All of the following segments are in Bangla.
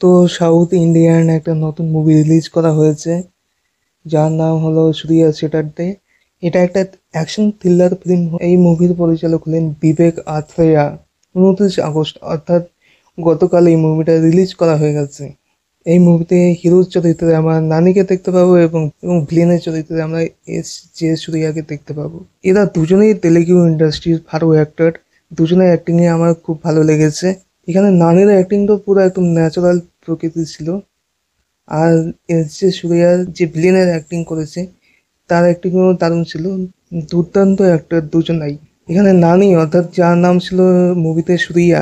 তো সাউথ ইন্ডিয়ান একটা নতুন মুভি রিলিজ করা হয়েছে, যার নাম হলো সূর্যা স্যাটারডে। এটা একটা অ্যাকশন থ্রিলার ফিল্ম। এই মুভির পরিচালক হলেন বিবেক আথরেয়া। 29 আগস্ট অর্থাৎ গতকাল এই মুভিটা রিলিজ করা হয়ে গেছে। এই মুভিতে হিরোর চরিত্রে আমরা নানিকে দেখতে পাবো এবং এবং ভিলেনের চরিত্রে আমরা এস জে সূর্যাকে দেখতে পাবো। এরা দুজনেই তেলেগু ইন্ডাস্ট্রির ভালো অ্যাক্টর। দুজনের অ্যাক্টিং এ আমার খুব ভালো লেগেছে। এখানে নানির অ্যাক্টিংটা পুরো একদম ন্যাচারাল প্রকৃতির ছিল। আর এস জে সূর্যা যে ভিলেনের অ্যাক্টিং করেছে তার অ্যাক্টিংও দারুণ ছিল। দুর্দান্ত অ্যাক্টর দুজনাই। এখানে নানি অর্থাৎ যার নাম ছিল মুভিতে সূর্যা,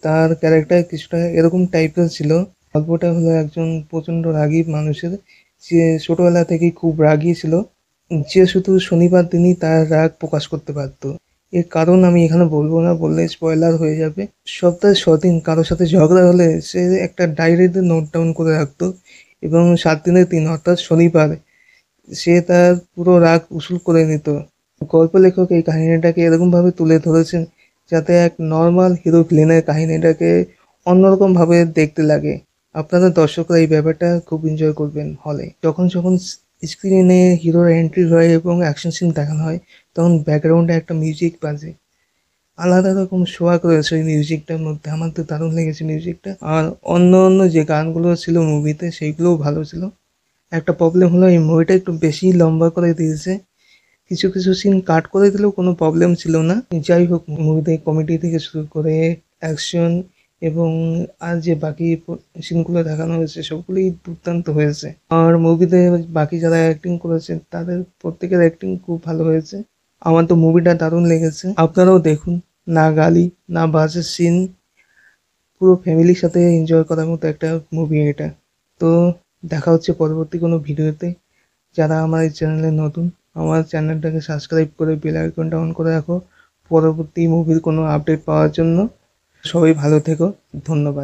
তার ক্যারেক্টার কিছুটা এরকম টাইপের ছিল। গল্পটা হলো একজন প্রচণ্ড রাগী মানুষের, যে ছোটবেলা থেকেই খুব রাগী ছিল, যে শুধু শনিবার দিনই তার রাগ প্রকাশ করতে পারতো। এর কারণ আমি এখানে বলবো না, বললে স্পয়লার হয়ে যাবে। সপ্তাহে 6 দিন কারোর সাথে ঝগড়া হলে সে একটা ডায়েরিতে নোট ডাউন করে রাখতো, এবং 7 দিনের দিন অর্থাৎ শনিবার সে তার পুরো রাগ উসুল করে নিত। গল্প লেখক এই কাহিনীটাকে এরকমভাবে তুলে ধরেছেন যাতে এক নর্মাল হিরো ভিলেনের কাহিনীটাকে অন্যরকম ভাবে দেখতে লাগে। আপনারা দর্শকরা এই ব্যাপারটা খুব এনজয় করবেন হলে। যখন যখন স্ক্রিনে হিরোর এন্ট্রি হয় এবং অ্যাকশন সিন দেখানো হয়, তখন ব্যাকগ্রাউন্ডে একটা মিউজিক বাজে। আলাদা রকম সোয়াগ রয়েছে ওই মিউজিকটার মধ্যে। আমার তো দারুণ লেগেছে মিউজিকটা। আর অন্য অন্য যে গানগুলো ছিল মুভিতে সেইগুলোও ভালো ছিল। একটা প্রবলেম হলো এই মুভিটা একটু বেশি লম্বা করে দিয়েছে। কিছু কিছু সিন কাট করে দিলেও কোনো প্রবলেম ছিল না। যাই হোক, মুভিতে কমেডি থেকে শুরু করে অ্যাকশন এবং আর যে বাকি সিনগুলো দেখানো হয়েছে সবগুলোই দুর্দান্ত হয়েছে। আর মুভিতে বাকি যারা অ্যাক্টিং করেছে তাদের প্রত্যেকের অ্যাক্টিং খুব ভালো হয়েছে। আমার তো মুভিটা দারুণ লেগেছে। আপনারাও দেখুন। না গালি না বাজে সিন, পুরো ফ্যামিলির সাথে এনজয় করার মতো একটা মুভি এটা। তো দেখা হচ্ছে পরবর্তী কোনো ভিডিওতে। যারা আমার এই চ্যানেলে নতুন, আমার চ্যানেলটাকে সাবস্ক্রাইব করে বেল আইকনটা অন করে রাখো পরবর্তী মুভির কোনো আপডেট পাওয়ার জন্য। সবাই ভালো থেকো। ধন্যবাদ।